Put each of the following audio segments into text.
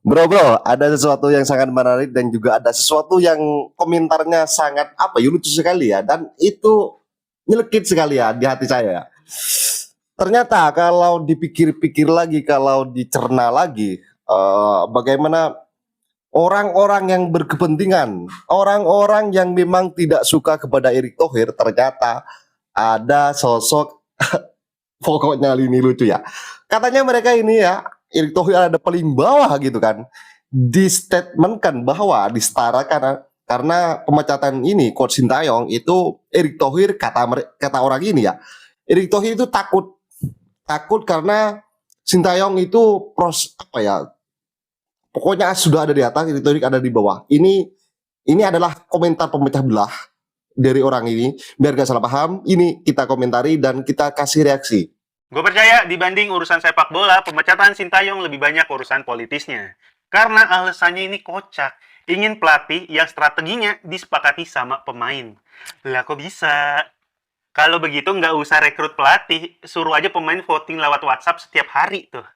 Bro, ada sesuatu yang sangat menarik dan juga ada sesuatu yang komentarnya sangat apa ya lucu sekali ya dan itu nyelekit sekali ya di hati saya. Ternyata kalau dipikir-pikir lagi, kalau dicerna lagi, bagaimana orang-orang yang berkepentingan, orang-orang yang memang tidak suka kepada Erick Thohir, ternyata ada sosok pokoknya ini lucu ya. Katanya mereka ini ya, Erick Thohir ada paling bawah gitu kan. Distatementkan bahwa disetarakan karena pemecatan ini Coach Sintayong itu Erick Thohir kata orang ini ya. Erick Thohir itu takut karena Sintayong itu apa ya, pokoknya sudah ada di atas, Erick Thohir ada di bawah. Ini adalah komentar pemecah belah dari orang ini. Biar gak salah paham, ini kita komentari dan kita kasih reaksi. Gue percaya dibanding urusan sepak bola, pemecatan Sintayong lebih banyak urusan politisnya. Karena alasannya ini kocak. Ingin pelatih yang strateginya disepakati sama pemain. Lah kok bisa? Kalau begitu nggak usah rekrut pelatih, suruh aja pemain voting lewat WhatsApp setiap hari tuh.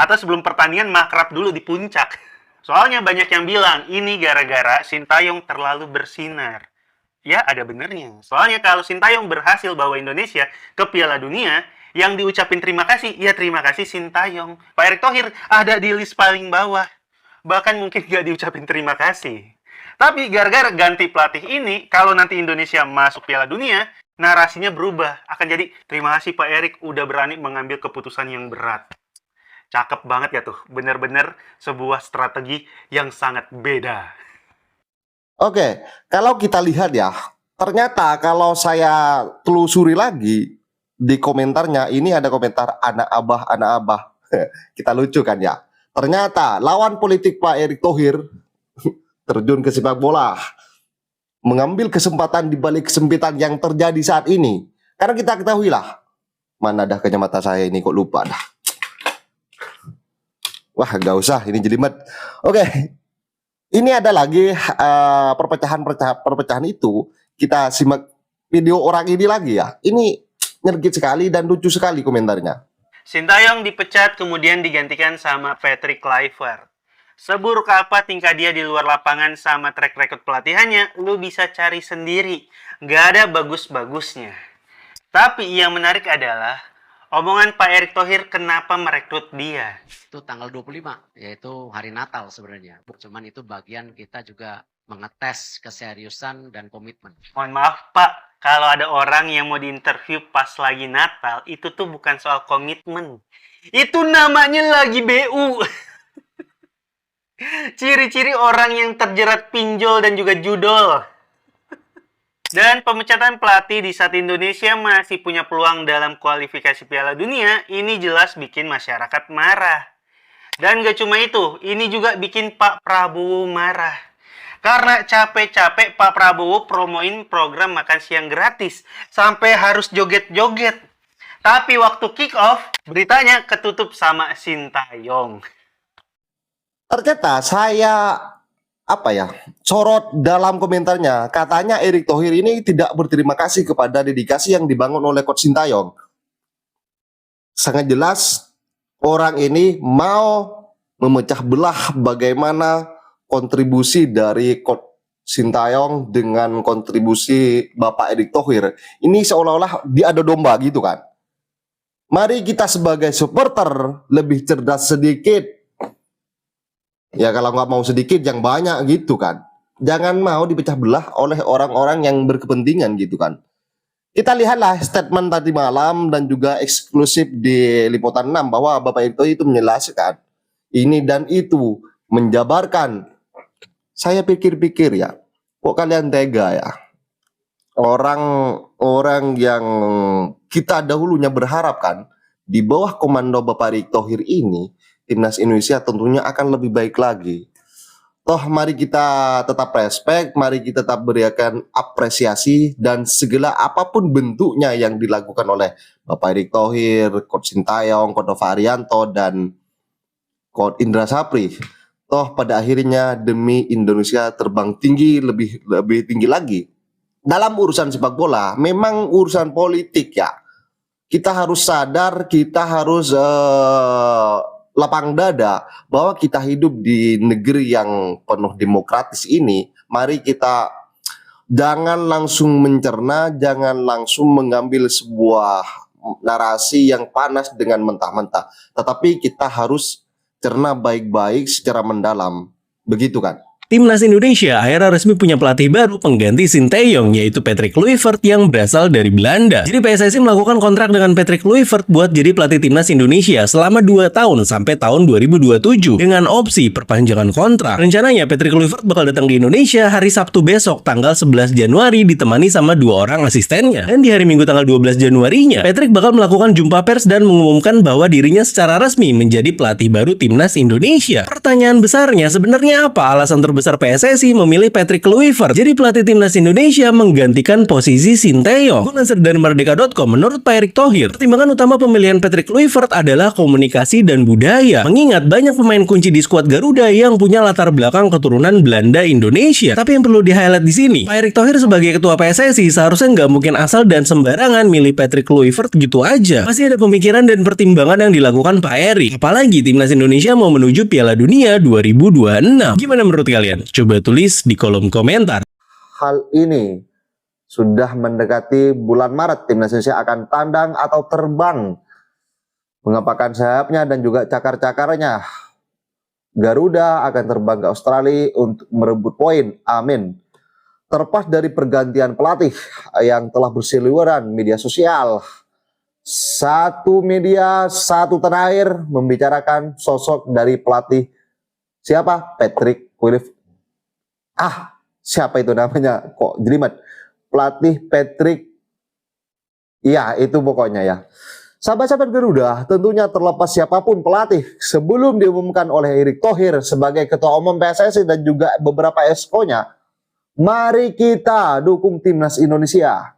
Atau sebelum pertandingan makrab dulu di puncak. Soalnya banyak yang bilang ini gara-gara Sintayong terlalu bersinar. Ya ada benernya. Soalnya kalau Sintayong berhasil bawa Indonesia ke Piala Dunia, yang diucapin terima kasih, ya terima kasih Sintayong. Pak Erick Thohir ada di list paling bawah. Bahkan mungkin gak diucapin terima kasih. Tapi gara-gara ganti pelatih ini, kalau nanti Indonesia masuk Piala Dunia, narasinya berubah. Akan jadi, terima kasih Pak Erick udah berani mengambil keputusan yang berat. Cakep banget ya tuh. Bener-bener sebuah strategi yang sangat beda. Oke, kalau kita lihat ya, ternyata kalau saya telusuri lagi di komentarnya, ini ada komentar anak abah. Kita lucu kan ya. Ternyata lawan politik Pak Erick Thohir terjun ke sepak bola, mengambil kesempatan di balik kesempitan yang terjadi saat ini. Karena kita ketahui lah, mana dah kacamata saya ini kok lupa dah. Wah, nggak usah, ini jelimet. Oke, ini ada lagi perpecahan itu. Kita simak video orang ini lagi ya. Ini nyergit sekali dan lucu sekali komentarnya. Sintayong dipecat kemudian digantikan sama Patrick Kluivert. Seburuk apa tingkah dia di luar lapangan sama track record pelatihannya, lu bisa cari sendiri. Gak ada bagus-bagusnya. Tapi yang menarik adalah omongan Pak Erick Thohir kenapa merekrut dia. Itu tanggal 25, yaitu hari Natal sebenarnya. Cuman itu bagian kita juga mengetes keseriusan dan komitmen. Mohon maaf Pak, kalau ada orang yang mau diinterview pas lagi Natal, itu tuh bukan soal komitmen. Itu namanya lagi BU. Ciri-ciri orang yang terjerat pinjol dan juga judol. Dan pemecatan pelatih di saat Indonesia masih punya peluang dalam kualifikasi Piala Dunia, ini jelas bikin masyarakat marah. Dan gak cuma itu, ini juga bikin Pak Prabowo marah. Karena capek-capek Pak Prabowo promoin program makan siang gratis, sampai harus joget-joget. Tapi waktu kick off, beritanya ketutup sama Sintayong. Ternyata saya sorot dalam komentarnya, katanya Erick Thohir ini tidak berterima kasih kepada dedikasi yang dibangun oleh Coach Sintayong. Sangat jelas orang ini mau memecah belah bagaimana kontribusi dari Coach Sintayong dengan kontribusi Bapak Erick Thohir. Ini seolah-olah diadu domba gitu kan. Mari kita sebagai supporter lebih cerdas sedikit. Ya kalau nggak mau sedikit yang banyak gitu kan. Jangan mau dipecah belah oleh orang-orang yang berkepentingan gitu kan. Kita lihatlah statement tadi malam dan juga eksklusif di Liputan 6 bahwa Bapak itu menjelaskan ini dan itu, menjabarkan. Saya pikir-pikir ya, kok kalian tega ya. Orang-orang yang kita dahulunya berharapkan di bawah komando Bapak Erick Thohir ini, Timnas Indonesia tentunya akan lebih baik lagi. Toh mari kita tetap respect, mari kita tetap berikan apresiasi dan segala apapun bentuknya yang dilakukan oleh Bapak Erick Thohir, Coach Sintayong, Coach Nova Arianto dan Coach Indra Sapri. Toh pada akhirnya demi Indonesia terbang tinggi, lebih tinggi lagi. Dalam urusan sepak bola, memang urusan politik ya. Kita harus sadar, kita harus lapang dada bahwa kita hidup di negeri yang penuh demokratis ini, mari kita jangan langsung mencerna, jangan langsung mengambil sebuah narasi yang panas dengan mentah-mentah. Tetapi kita harus cerna baik-baik secara mendalam. Begitu kan? Timnas Indonesia akhirnya resmi punya pelatih baru pengganti Sinteyong, yaitu Patrick Kluivert yang berasal dari Belanda. Jadi PSSI melakukan kontrak dengan Patrick Kluivert buat jadi pelatih Timnas Indonesia selama 2 tahun sampai tahun 2027 dengan opsi perpanjangan kontrak. Rencananya Patrick Kluivert bakal datang di Indonesia hari Sabtu besok tanggal 11 Januari ditemani sama 2 orang asistennya. Dan di hari Minggu tanggal 12 Januarinya, Patrick bakal melakukan jumpa pers dan mengumumkan bahwa dirinya secara resmi menjadi pelatih baru Timnas Indonesia. Pertanyaan besarnya, sebenarnya apa alasan terbesar PSSI memilih Patrick Kluivert jadi pelatih Timnas Indonesia menggantikan posisi Sinteyong? Lansir dari Merdeka.com, menurut Pak Erick Thohir, pertimbangan utama pemilihan Patrick Kluivert adalah komunikasi dan budaya. Mengingat banyak pemain kunci di skuad Garuda yang punya latar belakang keturunan Belanda Indonesia. Tapi yang perlu di-highlight di sini, Pak Erick Thohir sebagai ketua PSSI seharusnya nggak mungkin asal dan sembarangan milih Patrick Kluivert gitu aja. Pasti ada pemikiran dan pertimbangan yang dilakukan Pak Erick. Apalagi Timnas Indonesia mau menuju Piala Dunia 2026. Gimana menurut kalian? Coba tulis di kolom komentar. Hal ini sudah mendekati bulan Maret, Timnas Indonesia akan tandang atau terbang mengepakkan sayapnya dan juga cakar-cakarnya. Garuda akan terbang ke Australia untuk merebut poin. Amin. Terlepas dari pergantian pelatih yang telah berseliweran media sosial, satu media, satu tanah air membicarakan sosok dari pelatih siapa? Patrick Kluivert. Siapa itu namanya? Kok jelimet? Pelatih Patrick. Iya, itu pokoknya ya. Sahabat-sahabat Garuda, tentunya terlepas siapapun pelatih, sebelum diumumkan oleh Erick Thohir sebagai Ketua Umum PSSI dan juga beberapa esko-nya, mari kita dukung Timnas Indonesia.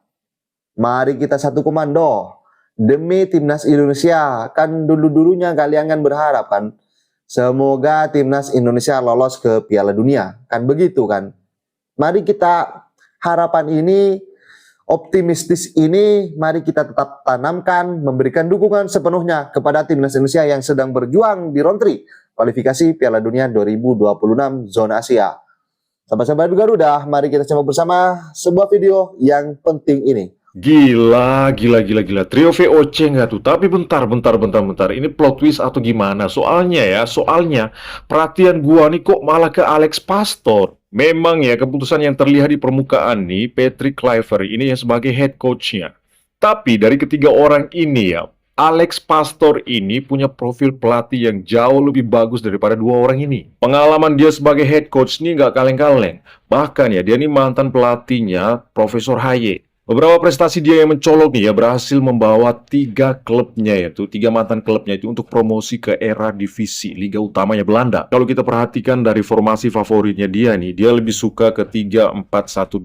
Mari kita satu komando demi Timnas Indonesia. Kan dulu-dulunya kalian kan berharap kan, semoga Timnas Indonesia lolos ke Piala Dunia. Kan begitu kan. Mari kita harapan ini, optimistis ini, mari kita tetap tanamkan, memberikan dukungan sepenuhnya kepada Timnas Indonesia yang sedang berjuang di round 3 kualifikasi Piala Dunia 2026 zona Asia. Sahabat-sahabat Garuda, mari kita simak bersama sebuah video yang penting ini. Gila. Trio VOC nggak tuh? Tapi bentar. Ini plot twist atau gimana? Soalnya perhatian gua nih kok malah ke Alex Pastor. Memang ya, keputusan yang terlihat di permukaan nih, Patrick Kluivert ini yang sebagai head coach-nya. Tapi dari ketiga orang ini ya, Alex Pastor ini punya profil pelatih yang jauh lebih bagus daripada 2 orang ini. Pengalaman dia sebagai head coach nih nggak kaleng-kaleng. Bahkan ya, dia ini mantan pelatihnya Profesor Haye. Beberapa prestasi dia yang mencolok nih ya, berhasil membawa 3 klubnya, yaitu 3 mantan klubnya itu untuk promosi ke era divisi Liga utamanya Belanda. Kalau kita perhatikan dari formasi favoritnya dia nih, dia lebih suka ke 3-4-1-2.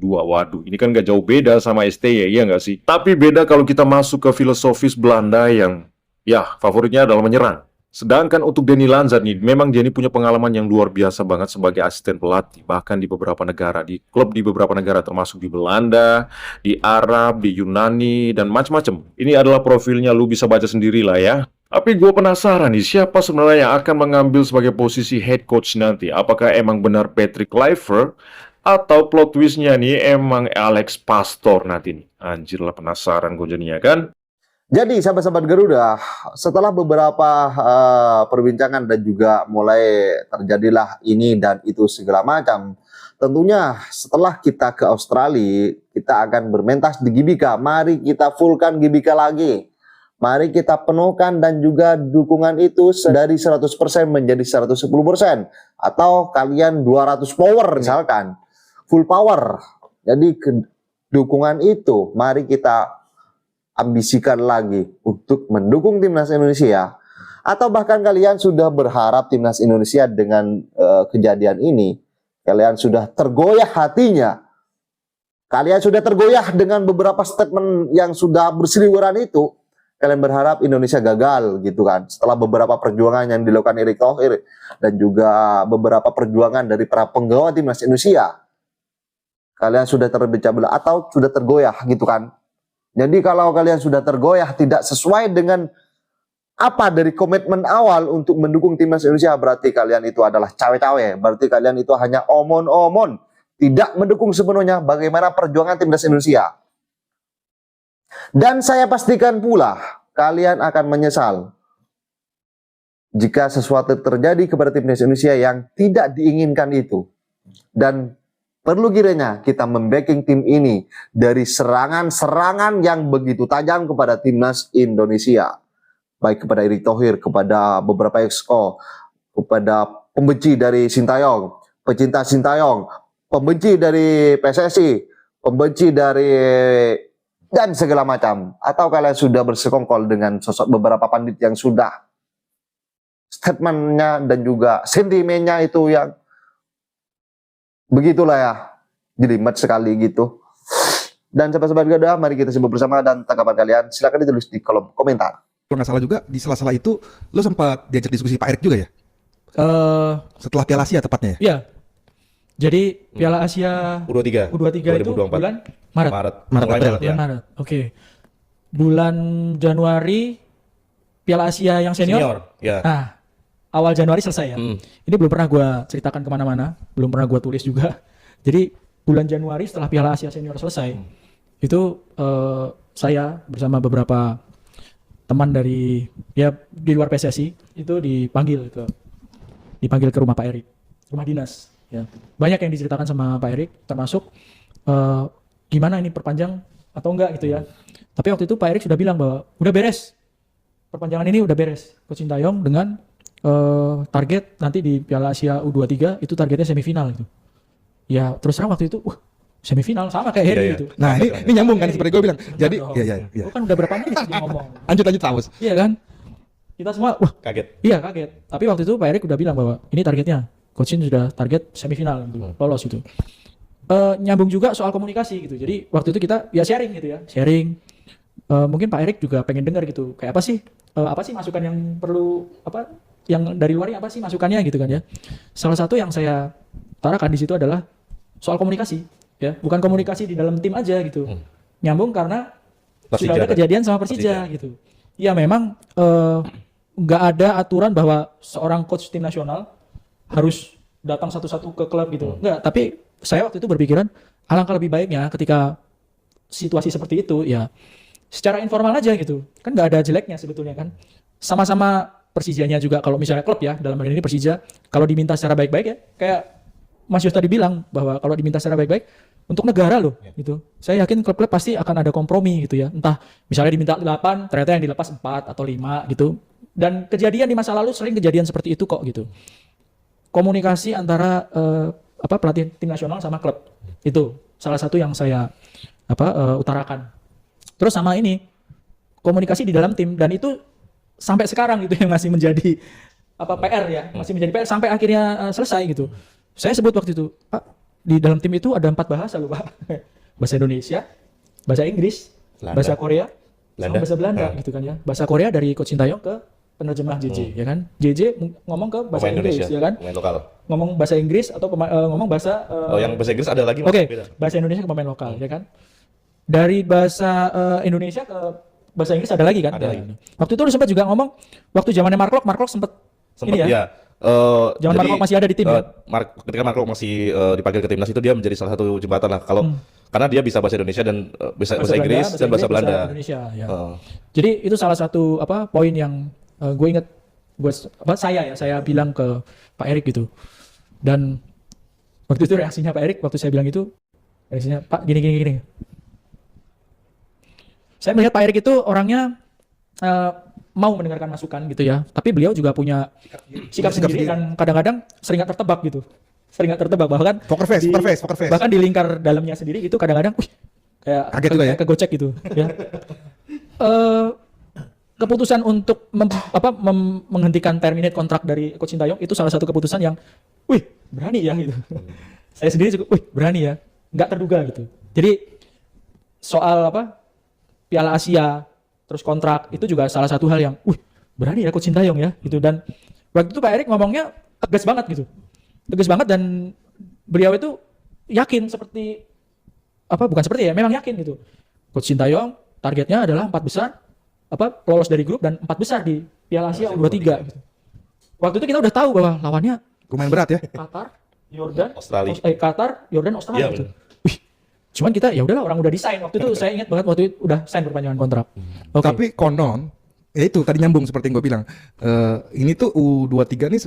Waduh, ini kan nggak jauh beda sama STY, ya nggak sih? Tapi beda kalau kita masuk ke filosofis Belanda yang ya favoritnya adalah menyerang. Sedangkan untuk Denny Lanzar nih, memang dia ini punya pengalaman yang luar biasa banget sebagai asisten pelatih. Bahkan di beberapa negara, di klub di beberapa negara termasuk di Belanda, di Arab, di Yunani, dan macam-macam. Ini adalah profilnya, lu bisa baca sendiri lah ya. Tapi gue penasaran nih, siapa sebenarnya yang akan mengambil sebagai posisi head coach nanti? Apakah emang benar Patrick Kluivert? Atau plot twistnya nih emang Alex Pastor nanti nih? Anjir lah, penasaran gue jadinya kan? Jadi sahabat-sahabat Garuda, setelah beberapa perbincangan dan juga mulai terjadilah ini dan itu segala macam, tentunya setelah kita ke Australia, kita akan bermentas di GBK. Mari kita fullkan GBK lagi. Mari kita penuhkan dan juga dukungan itu dari 100% menjadi 110%. Atau kalian 200 power misalkan. Full power. Jadi dukungan itu mari kita ambisikan lagi untuk mendukung Timnas Indonesia. Atau bahkan kalian sudah berharap Timnas Indonesia dengan kejadian ini, kalian sudah tergoyah hatinya. Kalian sudah tergoyah dengan beberapa statement yang sudah berseliweran itu. Kalian berharap Indonesia gagal gitu kan. Setelah beberapa perjuangan yang dilakukan Erick Thohir dan juga beberapa perjuangan dari para penggawa Timnas Indonesia. Kalian sudah terpecah belah atau sudah tergoyah gitu kan. Jadi kalau kalian sudah tergoyah tidak sesuai dengan apa dari komitmen awal untuk mendukung timnas Indonesia, berarti kalian itu adalah cawe-cawe, berarti kalian itu hanya omon-omon, tidak mendukung sepenuhnya bagaimana perjuangan timnas Indonesia. Dan saya pastikan pula kalian akan menyesal jika sesuatu terjadi kepada timnas Indonesia yang tidak diinginkan itu. Dan perlu kiranya kita membacking tim ini dari serangan-serangan yang begitu tajam kepada timnas Indonesia. Baik kepada Erick Thohir, kepada beberapa exco, kepada pembenci dari Sintayong, pecinta Sintayong, pembenci dari PSSI, pembenci dari dan segala macam. Atau kalian sudah bersekongkol dengan sosok beberapa pandit yang sudah statementnya dan juga sentimennya itu yang begitulah ya, jelimet sekali gitu. Dan sahabat-sahabat Garuda, mari kita simak bersama dan tanggapan kalian silakan ditulis di kolom komentar. Kalau nggak salah juga di sela-sela itu lo sempat diajak diskusi Pak Erick juga ya? Setelah Piala Asia tepatnya ya? Iya. Jadi Piala Asia U23 itu 2024. bulan Maret. Maret, Mulai April. Maret, ya. Bulan Maret. Oke. Bulan Januari Piala Asia yang senior. Ya. Nah, awal Januari selesai ya. Ini belum pernah gue ceritakan kemana-mana, belum pernah gue tulis juga. Jadi bulan Januari setelah Piala Asia senior selesai, itu saya bersama beberapa teman dari ya di luar PSSI itu dipanggil ke rumah Pak Erick, rumah dinas. Ya. Banyak yang diceritakan sama Pak Erick, termasuk gimana ini perpanjang atau enggak gitu ya. Tapi waktu itu Pak Erick sudah bilang bahwa udah beres, perpanjangan ini udah beres. Coach Sintayong dengan target nanti di Piala Asia U23 itu targetnya semifinal gitu. Ya terus terang waktu itu, semifinal sama kayak Harry Iya, iya. gitu. Nah ini nyambung kan seperti gue bilang. Jadi Dong. iya. Gua kan udah berapa menit dia ngomong. Lanjut Tamus. Iya kan? Kita semua, wah Kaget. iya kaget. Tapi waktu itu Pak Erick udah bilang bahwa ini targetnya. Coach Shin sudah target semifinal gitu, lolos gitu. Nyambung juga soal komunikasi gitu. Jadi waktu itu kita ya sharing gitu ya. Sharing. Mungkin Pak Erick juga pengen dengar gitu. Kayak apa sih masukan yang perlu yang dari luarnya apa sih masukannya gitu kan ya. Salah satu yang saya utarakan di situ adalah soal komunikasi ya, bukan komunikasi di dalam tim aja gitu. Nyambung karena Persija, sudah ada kejadian sama Persija gitu. Ya memang nggak ada aturan bahwa seorang coach tim nasional harus datang satu-satu ke klub gitu. Enggak, tapi saya waktu itu berpikiran alangkah lebih baiknya ketika situasi seperti itu ya secara informal aja gitu. Kan nggak ada jeleknya sebetulnya kan. Sama-sama Persijanya juga kalau misalnya klub ya, dalam hal ini Persija, kalau diminta secara baik-baik ya, kayak Mas Yos tadi bilang bahwa kalau diminta secara baik-baik untuk negara loh gitu. Saya yakin klub-klub pasti akan ada kompromi gitu ya. Entah misalnya diminta 8, ternyata yang dilepas 4 atau 5 gitu. Dan kejadian di masa lalu sering kejadian seperti itu kok gitu. Komunikasi antara pelatih tim nasional sama klub. Itu salah satu yang saya utarakan. Terus sama ini komunikasi di dalam tim, dan itu sampai sekarang itu yang masih menjadi PR ya, masih menjadi PR sampai akhirnya selesai gitu. Saya sebut waktu itu, Pak, di dalam tim itu ada 4 bahasa loh Pak. Bahasa Indonesia, bahasa Inggris, Belanda. bahasa Korea, sama bahasa Belanda Ah. gitu kan ya. Bahasa Korea dari Coach Sintayong ke penerjemah JJ ya kan. JJ ngomong ke bahasa Pemain Inggris Indonesia, ya kan. pemain lokal. Ngomong bahasa Inggris atau ngomong bahasa Yang bahasa Inggris ada lagi Mas? Oke, Beda. bahasa Indonesia ke pemain lokal ya kan. Dari bahasa Indonesia ke bahasa Inggris ada lagi kan? Ada lagi. Waktu itu lu sempat juga ngomong waktu zamannya Mark Locke sempat Sempat ini ya. ya. Zaman Mark Locke masih ada di tim ya? Ketika Mark Locke masih dipanggil ke timnas itu dia menjadi salah satu jembatan lah. Kalau karena dia bisa bahasa Indonesia dan bahasa Inggris dan bahasa Belanda. Indonesia ya. Heeh. Jadi itu salah satu poin yang gue inget saya bilang ke Pak Erick gitu. Dan waktu itu reaksinya Pak Erick waktu saya bilang itu, reaksinya Pak gini. Saya melihat Pak Erick itu orangnya mau mendengarkan masukan gitu ya, tapi beliau juga punya sikap sendiri dan kadang-kadang sering nggak tertebak gitu, bahkan Poker face. bahkan di lingkar dalamnya sendiri itu kadang-kadang, kayak Kaget juga ya? kegocek gitu ya. Keputusan untuk menghentikan terminate kontrak dari Coach Sintayong itu salah satu keputusan yang, berani ya gitu. Saya sendiri juga, berani ya, nggak terduga gitu. Jadi soal Piala Asia terus kontrak itu juga salah satu hal yang, berani ya Coach Sintayong ya gitu. Dan waktu itu Pak Erick ngomongnya tegas banget dan beliau itu yakin memang yakin gitu. Coach Sintayong targetnya adalah 4 besar lolos dari grup dan 4 besar di Piala Asia U23 gitu. Waktu itu kita udah tahu bahwa lawannya Lumayan berat ya. Qatar, Yordan, Australia. Qatar, Yordan, Australia Iya, gitu. Wih, cuman kita ya udahlah, orang udah desain waktu itu. Saya ingat banget waktu itu udah sign perpanjangan kontrak. Oke. Tapi konon, ya itu tadi nyambung seperti yang gue bilang. Ini tuh U23 nih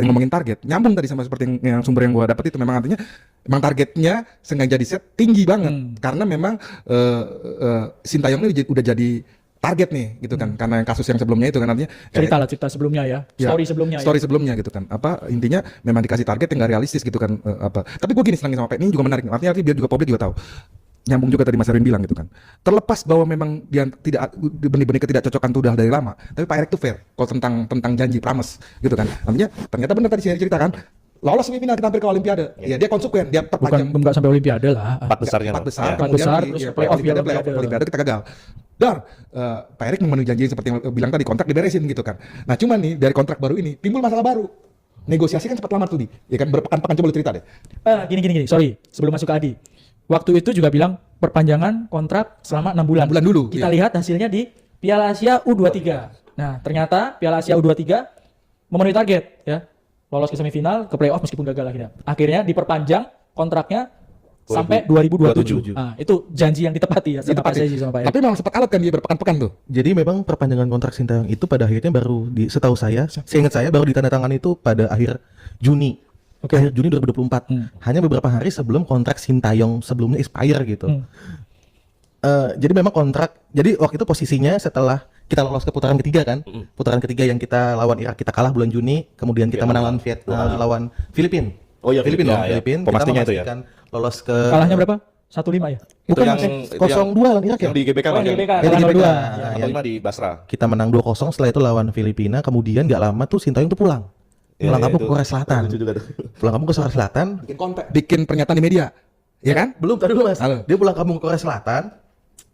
ngomongin target. Nyambung tadi sama seperti yang sumber yang gue dapat itu, memang artinya memang targetnya sengaja di set tinggi banget. Karena memang Sintayong ini udah jadi target nih gitu kan, karena yang kasus yang sebelumnya itu kan artinya cerita sebelumnya ya, story sebelumnya. story sebelumnya gitu kan, apa intinya memang dikasih target yang gak realistis gitu kan, apa. Tapi gue gini senangnya sama Pak ini juga menarik, artinya biar juga publik juga tahu, nyambung juga tadi Mas Erwin bilang gitu kan, terlepas bahwa memang dia tidak benih-benih ketidakcocokan itu udah dari lama, tapi Pak Erick tuh fair kalau tentang janji promise gitu kan, artinya ternyata benar tadi saya cerita kan, lolos semifinal kita hampir ke Olimpiade, ya dia konsekuen, dia perpanjang. Bukan sampai Olimpiade lah. Empat besarnya. Empat besar, Empat kemudian besar, di- terus ya, playoff, Olimpiade kita gagal. Dan Pak Erick memenuhi janji seperti yang bilang tadi, kontrak diberesin gitu kan. Nah cuman nih dari kontrak baru ini timbul masalah baru. Negosiasi kan sempat lama tuh ya kan, berpekan-pekan, coba lu cerita deh. Gini, sorry, sebelum masuk ke Adi. Waktu itu juga bilang perpanjangan kontrak selama 6 bulan. 6 bulan dulu, Kita iya. lihat hasilnya di Piala Asia U23. Nah, ternyata Piala Asia U23 memenuhi target ya. Lolos ke semifinal, ke playoff meskipun gagal akhirnya. Akhirnya diperpanjang kontraknya sampai 2027. Nah, itu janji yang ditepati ya sama Ditepati. PSSI sama Pak Erick. Tapi memang sempat alat kan dia berpekan-pekan tuh. Jadi memang perpanjangan kontrak Sintayong itu pada akhirnya baru setahu saya, seingat saya baru ditandatangani itu pada akhir Juni. Oke. Akhir Juni 2024. Hanya beberapa hari sebelum kontrak Sintayong sebelumnya expire gitu. Jadi memang kontrak, jadi waktu itu posisinya setelah kita lolos ke putaran ketiga kan, putaran ketiga yang kita lawan Irak, kita kalah bulan Juni, kemudian kita menang lawan lawan Filipina. Oh iya, Filipina, ya, ya. Filipina. Pemastinya Kita itu ya. memastikan lolos ke Kalahnya berapa? 1-5 ya? Itu Bukan yang Mas, itu 0-2 lawan Irak ya. yang di GBK Oh, kan? di GBK, Yang di kalah GBK. 0-2. Nah, Yang yang di Basra. kita menang 2-0, setelah itu lawan Filipina, kemudian gak lama tuh Sintayong tuh pulang. Pulang kampung ke Korea Selatan. Lucu juga tuh. Pulang kampung ke Korea Selatan. Bikin pernyataan di media. Ya kan? Belum, tadi dulu Mas. Halo. Dia pulang kampung ke Korea Selatan.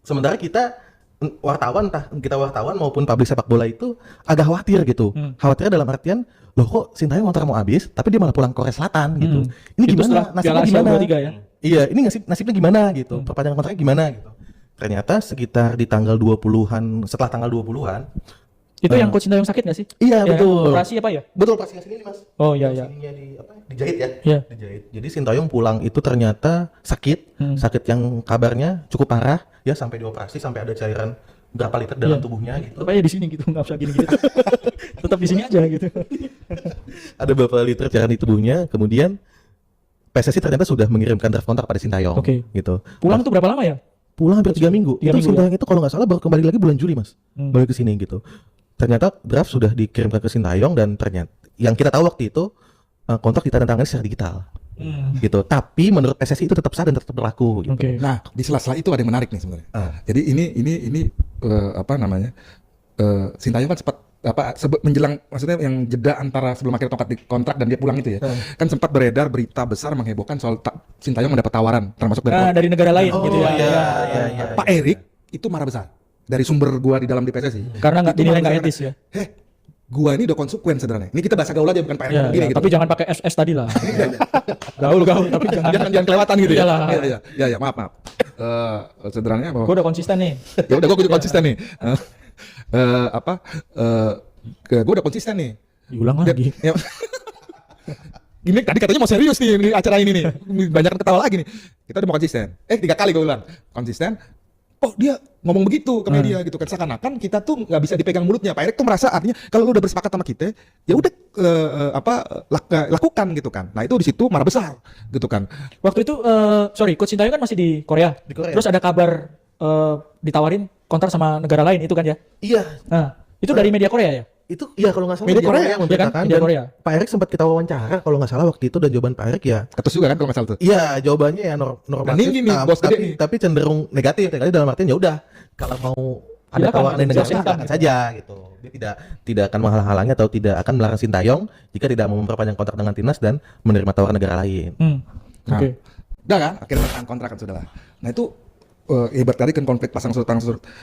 Sementara kita wartawan, entah kita wartawan maupun publik sepak bola itu agak khawatir gitu. Khawatirnya dalam artian, loh kok Sintayong kontrak mau habis, tapi dia malah pulang ke Korea Selatan gitu. Ini Itu gimana? setelah Nasibnya Piala Asia gimana? U23 ya? Iya, ini nasibnya gimana gitu. Perpanjangan kontraknya gimana gitu. Ternyata sekitar di tanggal 20-an, setelah tanggal 20-an, Itu yang coach Sintayong sakit nggak sih? iya Ya, betul. Operasi apa ya? Betul, operasi sini Mas. Oh iya. Sininya dijahit ya. Iya. Dijahit. Jadi Sintayong pulang itu ternyata sakit, sakit yang kabarnya cukup parah ya, sampai dioperasi, sampai ada cairan berapa liter dalam Iya. tubuhnya gitu. Tetap aja di sini gitu, nggak usah gini-gini. Tetap di sini aja gitu. Ada berapa liter cairan di tubuhnya. Kemudian PSSI ternyata sudah mengirimkan draft kontrak pada Sintayong. Oke. Gitu. Pulang tuh berapa lama ya? Pulang hampir 3 minggu. 3 Itu minggu Sintayong itu kalau nggak salah baru kembali lagi bulan Juli Mas. Balik ke sini gitu. Ternyata draft sudah dikirimkan ke Sintayong dan ternyata yang kita tahu waktu itu kontrak ditandatangani secara digital. Gitu. Tapi menurut PSSI itu tetap sah dan tetap berlaku gitu. Oke. Nah, di sela-sela itu ada yang menarik nih sebenarnya. Jadi ini apa namanya? Sintayong kan sempat menjelang, maksudnya yang jeda antara sebelum akhir kontrak dan dia pulang itu ya. Kan sempat beredar berita besar menghebohkan soal Sintayong mendapat tawaran termasuk Dari negara lain gitu ya. iya. Pak Erick itu marah besar. Dari sumber gua di dalam di PSSI. Karena nggak Itu dinilai marah nggak besar etis ya. karena, gua ini udah konsekuen sebenarnya. Ini kita bahasa gaul aja bukan Pak Erick Ya, begini gitu. tapi jangan pakai SS tadi lah. Gaul tapi jangan. jangan kelewatan gitu ya. Iyalah. Ya, maaf. Sederhananya bahwa Gue udah konsisten nih. ya udah gue konsisten nih. Gue udah konsisten nih. Diulang lagi. Ya. Gini tadi katanya mau serius nih di acara ini nih. Banyak ketawa lagi nih. Kita udah mau konsisten. 3 kali gue ulang. Konsisten. Oh dia ngomong begitu ke media gitu kan, seakan-akan kita tuh nggak bisa dipegang mulutnya. Pak Erick tuh merasa artinya kalau lu udah bersepakat sama kita, ya udah lakukan gitu kan. Nah itu di situ marah besar gitu kan. Waktu itu, sorry, coach Sintayong kan masih di Korea. Terus ada kabar ditawarin kontrak sama negara lain itu kan ya? Iya, Nah, itu dari media Korea ya? itu iya kalau nggak salah Media Korea, yang ya kan? memberitakan. Media Dan Korea. Pak Erick sempat kita wawancara kalau nggak salah waktu itu, dan jawaban Pak Erick ya Ketus juga kan kalau nggak salah tuh. iya, jawabannya ya normatif. Dan ini nih, bos gede nih. tapi cenderung negatif. Kali dalam artian ya udah, kalau mau ada Silakan, tawaran dari negara silakan, silakan gitu. saja gitu. Dia tidak akan menghalang-halangi atau tidak akan melarang Sintayong jika tidak mau memperpanjang kontrak dengan timnas dan menerima tawaran negara lain. Nah, Oke. udah kan akhirnya tanda kontrak kan sudah lah. Nah itu hebat tadi kan konflik pasang surut.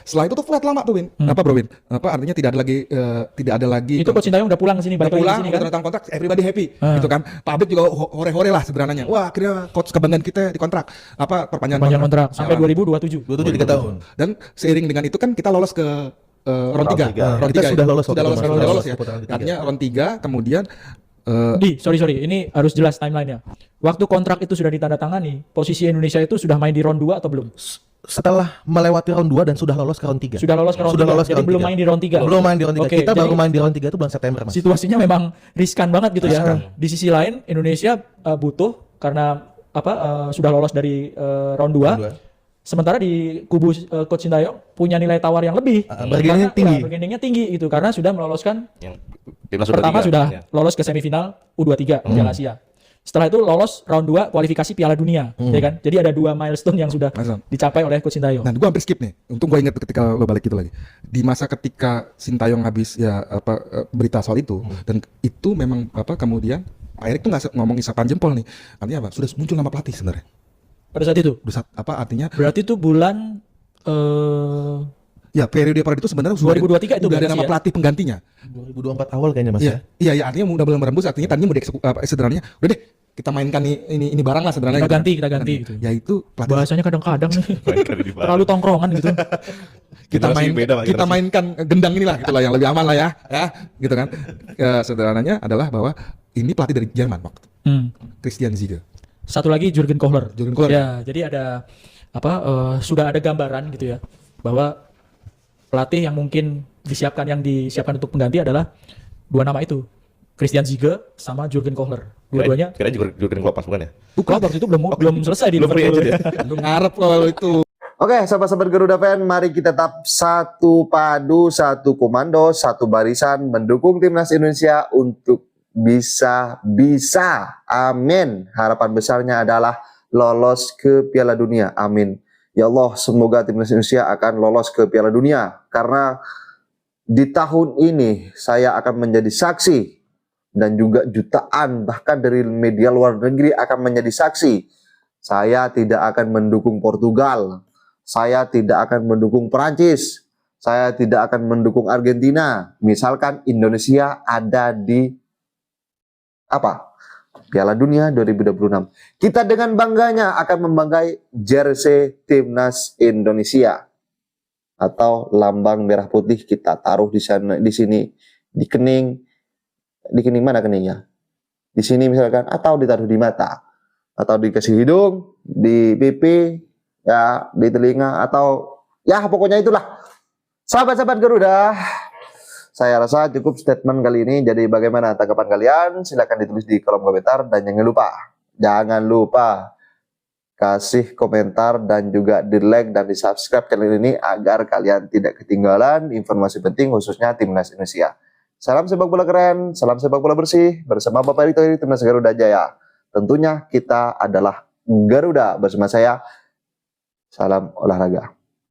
Setelah itu tuh flat lama tuh Win. Apa bro Win? Apa artinya tidak ada lagi Itu coach Sintayong udah pulang ke sini, balik lagi pulang ke sini udah kan? tanda kontrak, everybody happy gitu kan. Pak Abed juga hore-hore lah sebenarnya. Wah akhirnya coach kebanggaan kita di kontrak Panjang kontrak sampai Jalan. 2027. 27 3 tahun. Dan seiring dengan itu kan kita lolos ke round 3. Round Kita 3 sudah lolos sudah lolos, waktu itu, sudah lolos ya. ke putaran ketiga. Artinya round 3 kemudian Sorry, ini harus jelas timelinenya. Waktu kontrak itu sudah ditandatangani, posisi Indonesia itu sudah main di round 2 atau belum? Setelah melewati round 2 dan sudah lolos ke round 3. Sudah lolos ke round Sudah 3. lolos ke Jadi round belum 3. main di round 3. Belum main di round 3. Oke, Kita jadi baru main di round 3 itu bulan September, Mas. situasinya memang riskan banget gitu ya. Riskan. Di sisi lain Indonesia butuh karena sudah lolos dari round 2. Round dua. Sementara di kubu Coach Sintayong punya nilai tawar yang lebih. Bargainingnya Karena, tinggi. bargainingnya tinggi gitu karena sudah meloloskan Timnas pertama U23, sudah ya. lolos ke semifinal U23 Piala Asia. Setelah itu lolos round 2 kualifikasi Piala Dunia, ya kan? Jadi ada 2 milestone yang sudah Mas, dicapai oleh Coach Sintayong. nah, gue hampir skip nih. Untung gue ingat ketika lo balik itu lagi. Di masa ketika Sintayong habis berita soal itu dan itu memang kemudian Pak Erik tuh nggak ngomong isapan jempol nih. Artinya apa? Sudah muncul nama pelatih sebenarnya. Pada saat itu. Artinya Berarti itu bulan ya periode pada itu sebenarnya 2023 itu udah ada berarti nama ya? pelatih penggantinya. 2024 awal kayaknya, Mas, ya. Iya, artinya udah belum berembus. Artinya tadinya mau sederhananya, udah deh kita mainkan ini barang lah sederhananya. Kita ganti gitu. Ya itu pelatih Bahasanya kadang-kadang nih Mainkan di barang. terlalu tongkrongan gitu. Generasi beda, Pak, kita generasi. mainkan gendang inilah gitulah yang lebih aman lah ya gitu kan. Sederhananya adalah bahwa ini pelatih dari Jerman waktu itu, Christian Ziege. Satu lagi Jurgen Kohler. Jurgen Kohler. Ya, jadi ada sudah ada gambaran gitu ya bahwa pelatih yang mungkin disiapkan untuk pengganti adalah 2 nama itu. Christian Ziege sama Jurgen Kohler. Dua-duanya Kira Jurgen Klopp bukan ya? Klopp waktu itu belum selesai di Belum free Liverpool. agent ya? Lu ngarep kalau itu. Oke, sahabat-sahabat Garuda Fan, mari kita tetap satu padu, satu komando, satu barisan mendukung timnas Indonesia untuk bisa. Amin. Harapan besarnya adalah lolos ke Piala Dunia. Amin. Ya Allah, semoga timnas Indonesia akan lolos ke Piala Dunia karena di tahun ini saya akan menjadi saksi dan juga jutaan bahkan dari media luar negeri akan menjadi saksi. Saya tidak akan mendukung Portugal. Saya tidak akan mendukung Perancis. Saya tidak akan mendukung Argentina. Misalkan Indonesia ada di Piala Dunia 2026. Kita dengan bangganya akan membanggai jersey timnas Indonesia atau lambang merah putih kita taruh di sana, di sini, di kening mana keningnya? Di sini misalkan, atau ditaruh di mata, atau dikasih hidung, di pipi, ya, di telinga, atau ya pokoknya itulah. Sahabat-sahabat Garuda, saya rasa cukup statement kali ini. Jadi bagaimana tanggapan kalian? Silahkan ditulis di kolom komentar dan jangan lupa kasih komentar dan juga di like dan di subscribe channel ini agar kalian tidak ketinggalan informasi penting khususnya timnas Indonesia. Salam sepak bola keren, salam sepak bola bersih bersama Bapak Erick Thohir timnas Garuda Jaya. Tentunya kita adalah Garuda bersama saya. Salam olahraga.